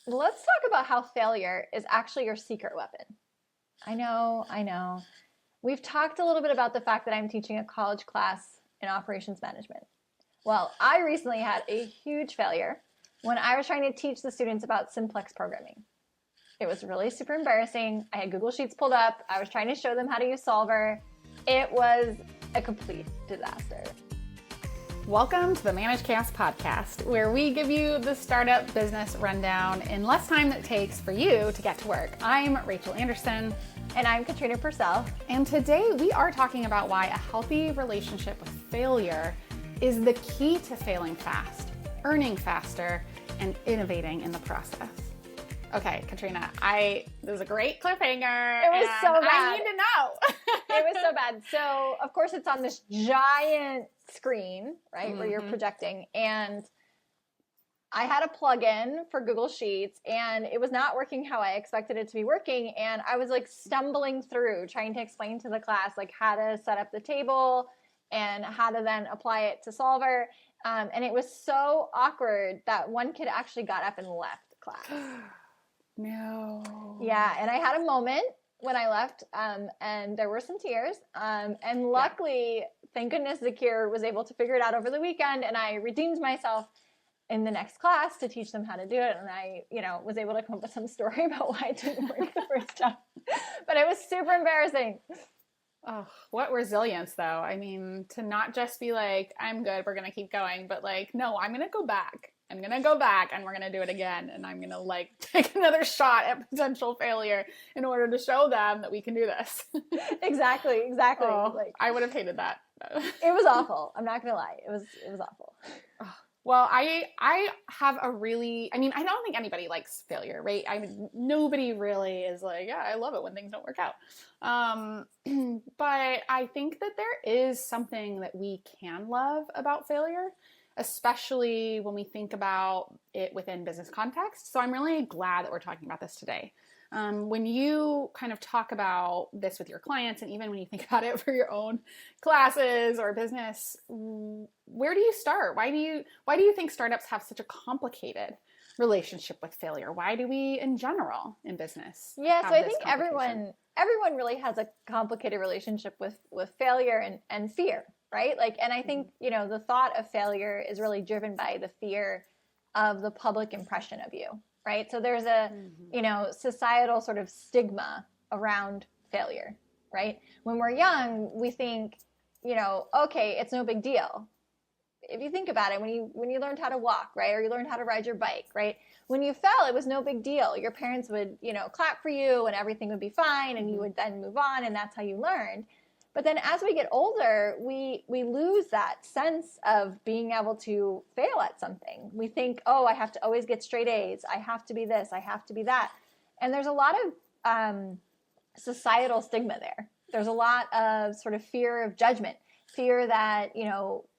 let's talk about how failure is actually your secret weapon. I know. We've talked a little bit about the fact that I'm teaching a college class in operations management. Well, I recently had a huge failure when I was trying to teach the students about simplex programming. It was really super embarrassing. I had Google Sheets pulled up. I was trying to show them how to use Solver. It was a complete disaster. Welcome to the Manage Chaos podcast, where we give you the startup business rundown in less time than it takes for you to get to work. I'm Rachel Anderson. And I'm Katrina Purcell. And today we are talking about why a healthy relationship with failure is the key to failing fast, earning faster, and innovating in the process. Okay, Katrina, this is a great cliffhanger. It was so bad. I need to know. It was so bad. So, of course, it's on this giant screen, right, Mm-hmm. where you're projecting. And I had a plugin for Google Sheets, and it was not working how I expected it to be working. And I was like stumbling through trying to explain to the class like how to set up the table and how to then apply it to Solver. And it was so awkward that one kid actually got up and left class. No. Yeah, and I had a moment when I left, and there were some tears. And luckily, thank goodness, Zakir was able to figure it out over the weekend, and I redeemed myself in the next class to teach them how to do it. And I, was able to come up with some story about why it didn't work the first time. But it was super embarrassing. Oh, what resilience, though. I mean, to not just be like, I'm good, we're going to keep going, but like, no, I'm going to go back. I'm going to go back and we're going to do it again. And I'm going to like take another shot at potential failure in order to show them that we can do this. Exactly. Oh, I would have hated that. It was awful. I'm not going to lie. It was awful. Oh. Well, I have I don't think anybody likes failure, right? Nobody really is like, yeah, I love it when things don't work out. But I think that there is something that we can love about failure, especially when we think about it within business context. So I'm really glad that we're talking about this today. When you kind of talk about this with your clients, and even when you think about it for your own classes or business, where do you start? Why do you think startups have such a complicated relationship with failure? Why do we, in general, in business? Yeah, so I think everyone really has a complicated relationship with failure and fear, right? And I think, the thought of failure is really driven by the fear of the public impression of you. Right. So there's a, societal sort of stigma around failure. Right. When we're young, we think, okay, it's no big deal. If you think about it, when you learned how to walk, right, or you learned how to ride your bike, right, when you fell, it was no big deal. Your parents would, clap for you and everything would be fine and you would then move on, and that's how you learned. But then as we get older, we lose that sense of being able to fail at something. We think, oh, I have to always get straight A's. I have to be this. I have to be that. And there's a lot of societal stigma there. There's a lot of sort of fear of judgment, fear that,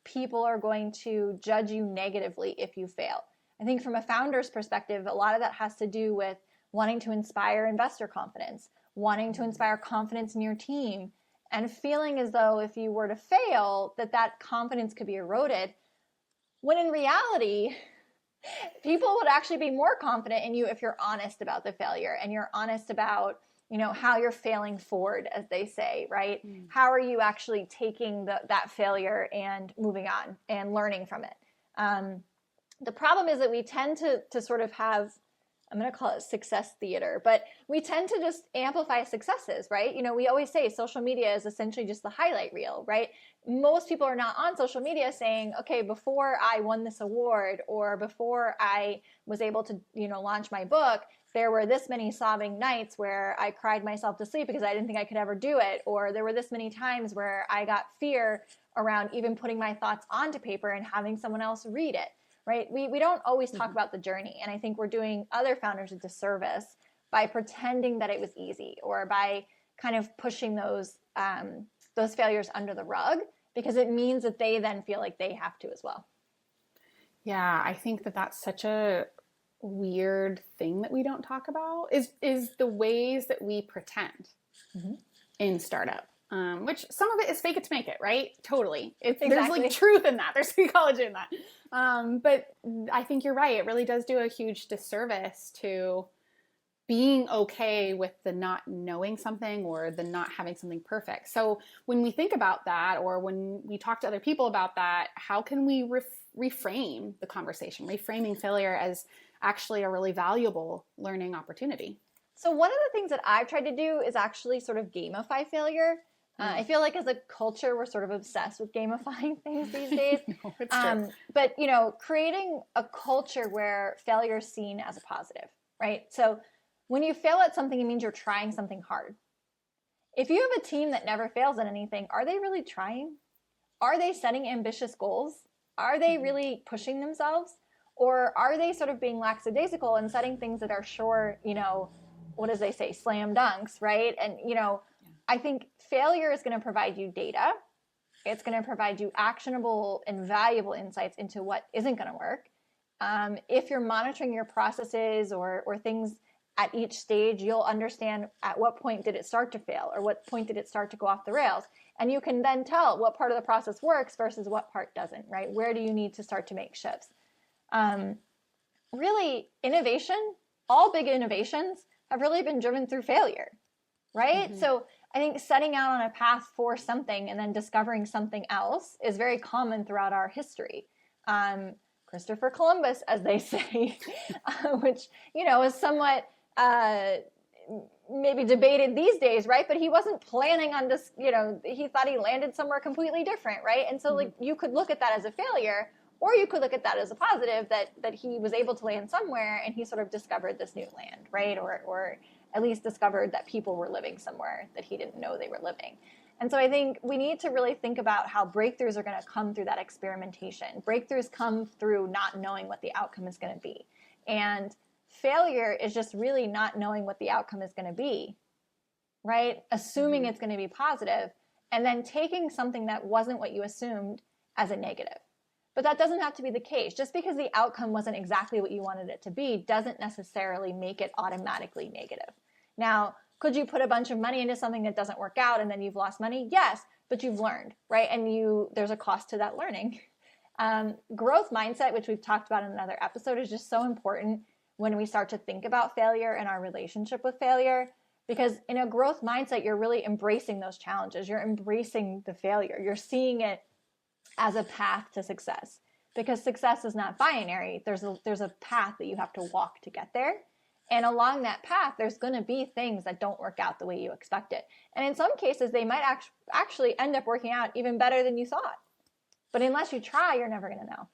people are going to judge you negatively if you fail. I think from a founder's perspective, a lot of that has to do with wanting to inspire investor confidence, wanting to inspire confidence in your team, and feeling as though if you were to fail, that confidence could be eroded, when in reality, people would actually be more confident in you if you're honest about the failure and you're honest about, how you're failing forward, as they say, right? How are you actually taking that failure and moving on and learning from it? The problem is that we tend to sort of have, I'm going to call it success theater, but we tend to just amplify successes, right? We always say social media is essentially just the highlight reel, right? Most people are not on social media saying, okay, before I won this award or before I was able to, launch my book, there were this many sobbing nights where I cried myself to sleep because I didn't think I could ever do it. Or there were this many times where I got fear around even putting my thoughts onto paper and having someone else read it. Right? We don't always talk about the journey. And I think we're doing other founders a disservice by pretending that it was easy or by kind of pushing those failures under the rug, because it means that they then feel like they have to as well. Yeah, I think that's such a weird thing that we don't talk about is the ways that we pretend in startup. which some of it is fake it to make it, right? Totally. Exactly. There's like truth in that. There's psychology in that. But I think you're right. It really does do a huge disservice to being okay with the not knowing something or the not having something perfect. So when we think about that, or when we talk to other people about that, how can we reframe the conversation, reframing failure as actually a really valuable learning opportunity? So one of the things that I've tried to do is actually sort of gamify failure. I feel like as a culture, we're sort of obsessed with gamifying things these days. No, it's true. But, creating a culture where failure is seen as a positive, right? So when you fail at something, it means you're trying something hard. If you have a team that never fails at anything, are they really trying? Are they setting ambitious goals? Are they really pushing themselves? Or are they sort of being lackadaisical and setting things that are sure, what does they say, slam dunks, right? And, I think failure is going to provide you data. It's going to provide you actionable and valuable insights into what isn't going to work. If you're monitoring your processes or things at each stage, you'll understand at what point did it start to fail or what point did it start to go off the rails. And you can then tell what part of the process works versus what part doesn't, right? Where do you need to start to make shifts? Really, innovation, all big innovations have really been driven through failure, right? Mm-hmm. So I think setting out on a path for something and then discovering something else is very common throughout our history. Christopher Columbus, as they say, which, is somewhat maybe debated these days, right? But he wasn't planning on this, he thought he landed somewhere completely different, right? And so like you could look at that as a failure, or you could look at that as a positive that he was able to land somewhere and he sort of discovered this new land, right? Or at least discovered that people were living somewhere that he didn't know they were living. And so I think we need to really think about how breakthroughs are going to come through that experimentation. Breakthroughs come through not knowing what the outcome is going to be. And failure is just really not knowing what the outcome is going to be, right? Assuming it's going to be positive, and then taking something that wasn't what you assumed as a negative. But that doesn't have to be the case. Just because the outcome wasn't exactly what you wanted it to be doesn't necessarily make it automatically negative. Now, could you put a bunch of money into something that doesn't work out and then you've lost money? Yes, but you've learned, right? And there's a cost to that learning. Growth mindset, which we've talked about in another episode, is just so important when we start to think about failure and our relationship with failure. Because in a growth mindset, you're really embracing those challenges. You're embracing the failure. You're seeing it as a path to success. Because success is not binary. There's a path that you have to walk to get there. And along that path, there's going to be things that don't work out the way you expect it. And in some cases, they might actually end up working out even better than you thought. But unless you try, you're never going to know.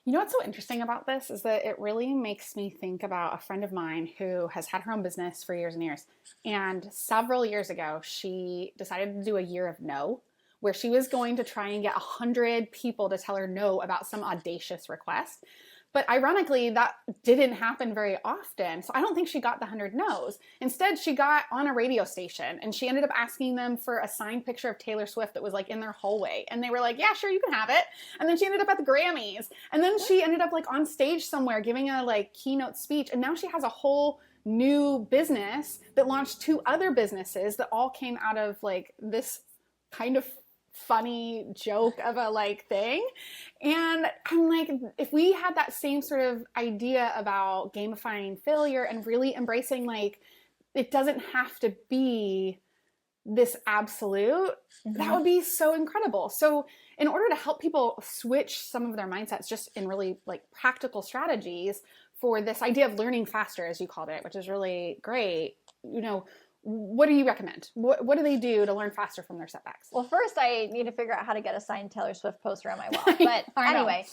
You know what's so interesting about this is that it really makes me think about a friend of mine who has had her own business for years and years. And several years ago, she decided to do a year of no, where she was going to try and get 100 people to tell her no about some audacious request. But ironically, that didn't happen very often. So I don't think she got the 100 no's. Instead, she got on a radio station and she ended up asking them for a signed picture of Taylor Swift that was like in their hallway. And they were like, yeah, sure, you can have it. And then she ended up at the Grammys. And then she ended up like on stage somewhere giving a like keynote speech. And now she has a whole new business that launched 2 other businesses that all came out of like this kind of funny joke of a like thing. And I'm like, if we had that same sort of idea about gamifying failure and really embracing like it doesn't have to be this absolute, that would be so incredible. So in order to help people switch some of their mindsets just in really like practical strategies for this idea of learning faster, as you called it, which is really great, what do you recommend? What do they do to learn faster from their setbacks? Well, first I need to figure out how to get a signed Taylor Swift poster on my wall. But anyway,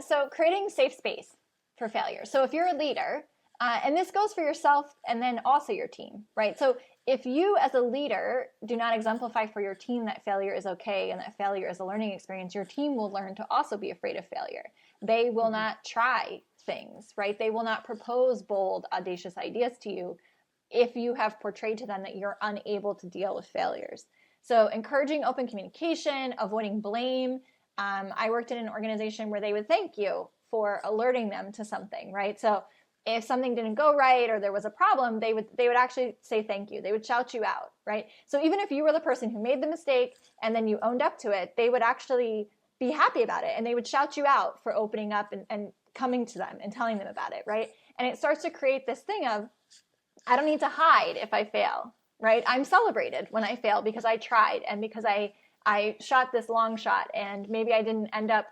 so creating safe space for failure. So if you're a leader, and this goes for yourself and then also your team, right? So if you as a leader do not exemplify for your team that failure is okay and that failure is a learning experience, your team will learn to also be afraid of failure. They will not try things, right? They will not propose bold, audacious ideas to you if you have portrayed to them that you're unable to deal with failures. So encouraging open communication, avoiding blame. I worked in an organization where they would thank you for alerting them to something, right? So if something didn't go right or there was a problem, they would actually say thank you. They would shout you out, right? So even if you were the person who made the mistake and then you owned up to it, they would actually be happy about it, and they would shout you out for opening up and coming to them and telling them about it, right? And it starts to create this thing of, I don't need to hide if I fail, right? I'm celebrated when I fail because I tried and because I shot this long shot, and maybe I didn't end up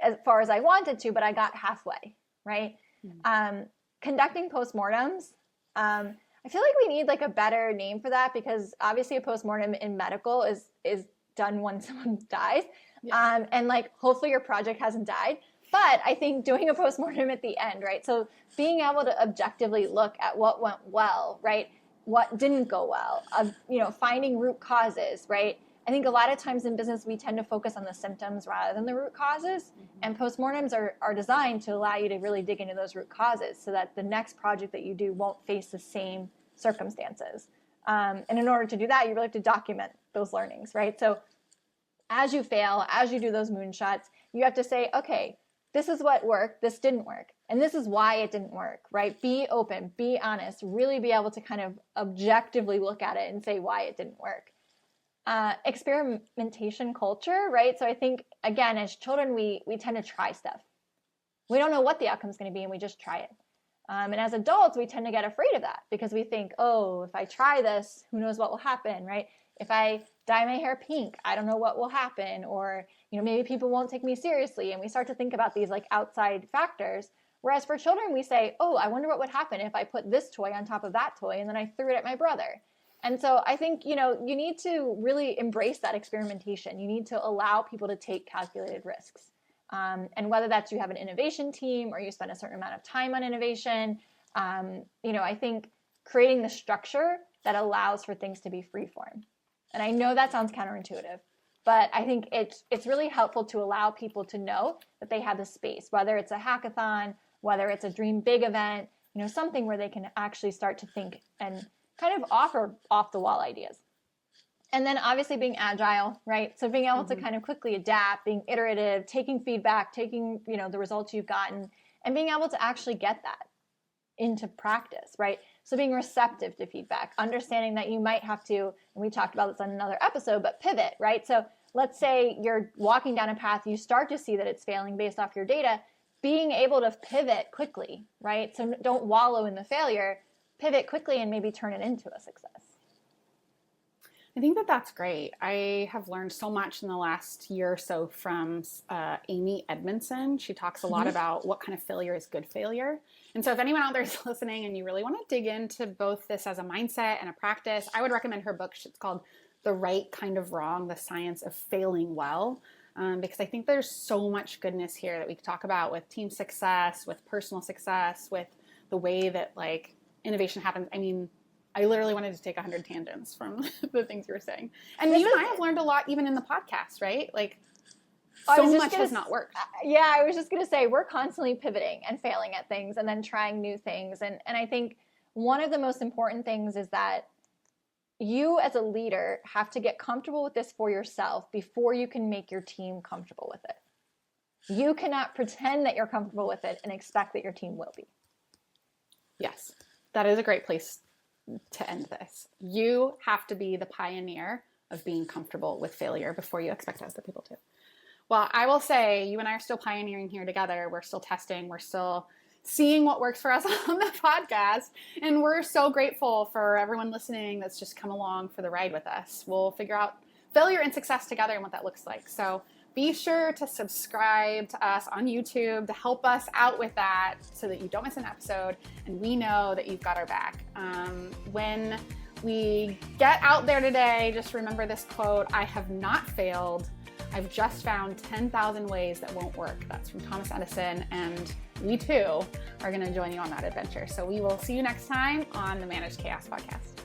as far as I wanted to, but I got halfway, right? Mm-hmm. Conducting postmortems. I feel like we need like a better name for that, because obviously a postmortem in medical is done when someone dies. Yeah. And like, hopefully your project hasn't died, but I think doing a postmortem at the end, right? So being able to objectively look at what went well, right? What didn't go well, finding root causes, right? I think a lot of times in business, we tend to focus on the symptoms rather than the root causes. Mm-hmm. And postmortems are designed to allow you to really dig into those root causes so that the next project that you do won't face the same circumstances. And in order to do that, you really have to document those learnings, right? So as you fail, as you do those moonshots, you have to say, okay, this is what worked, this didn't work, and this is why it didn't work, right? Be open, be honest, really be able to kind of objectively look at it and say why it didn't work. Experimentation culture, right? So I think, again, as children, we tend to try stuff. We don't know what the outcome is going to be, and we just try it. And as adults, we tend to get afraid of that because we think, oh, if I try this, who knows what will happen, right? If I dye my hair pink, I don't know what will happen, or maybe people won't take me seriously, and we start to think about these like outside factors. Whereas for children, we say, oh, I wonder what would happen if I put this toy on top of that toy and then I threw it at my brother. And so I think, you need to really embrace that experimentation. You need to allow people to take calculated risks. And whether that's you have an innovation team or you spend a certain amount of time on innovation, I think creating the structure that allows for things to be freeform. And I know that sounds counterintuitive, but I think it's really helpful to allow people to know that they have the space, whether it's a hackathon, whether it's a dream big event, something where they can actually start to think and kind of offer off the wall ideas. And then obviously being agile, right? So being able to kind of quickly adapt, being iterative, taking feedback, taking, the results you've gotten, and being able to actually get that into practice, right? So being receptive to feedback, understanding that you might have to, and we talked about this on another episode, but pivot, right? So let's say you're walking down a path, you start to see that it's failing based off your data, being able to pivot quickly, right? So don't wallow in the failure, pivot quickly and maybe turn it into a success. I think that's great. I have learned so much in the last year or so from Amy Edmondson. She talks a lot about what kind of failure is good failure. And so if anyone out there is listening and you really want to dig into both this as a mindset and a practice, I would recommend her book. It's called The Right Kind of Wrong, The Science of Failing Well. Because I think there's so much goodness here that we could talk about with team success, with personal success, with the way that like innovation happens. I mean, I literally wanted to take 100 tangents from the things you were saying. And you and I have learned a lot even in the podcast, right? Like so much has not worked. Yeah, I was just going to say we're constantly pivoting and failing at things and then trying new things. And I think one of the most important things is that you as a leader have to get comfortable with this for yourself before you can make your team comfortable with it. You cannot pretend that you're comfortable with it and expect that your team will be. Yes, that is a great place to end this. You have to be the pioneer of being comfortable with failure before you expect other people to. Well, I will say you and I are still pioneering here together. We're still testing. We're still seeing what works for us on the podcast. And we're so grateful for everyone listening that's just come along for the ride with us. We'll figure out failure and success together and what that looks like. So be sure to subscribe to us on YouTube to help us out with that so that you don't miss an episode and we know that you've got our back. When we get out there today, just remember this quote, I have not failed. I've just found 10,000 ways that won't work. That's from Thomas Edison, and we too are going to join you on that adventure. So we will see you next time on the Managed Chaos podcast.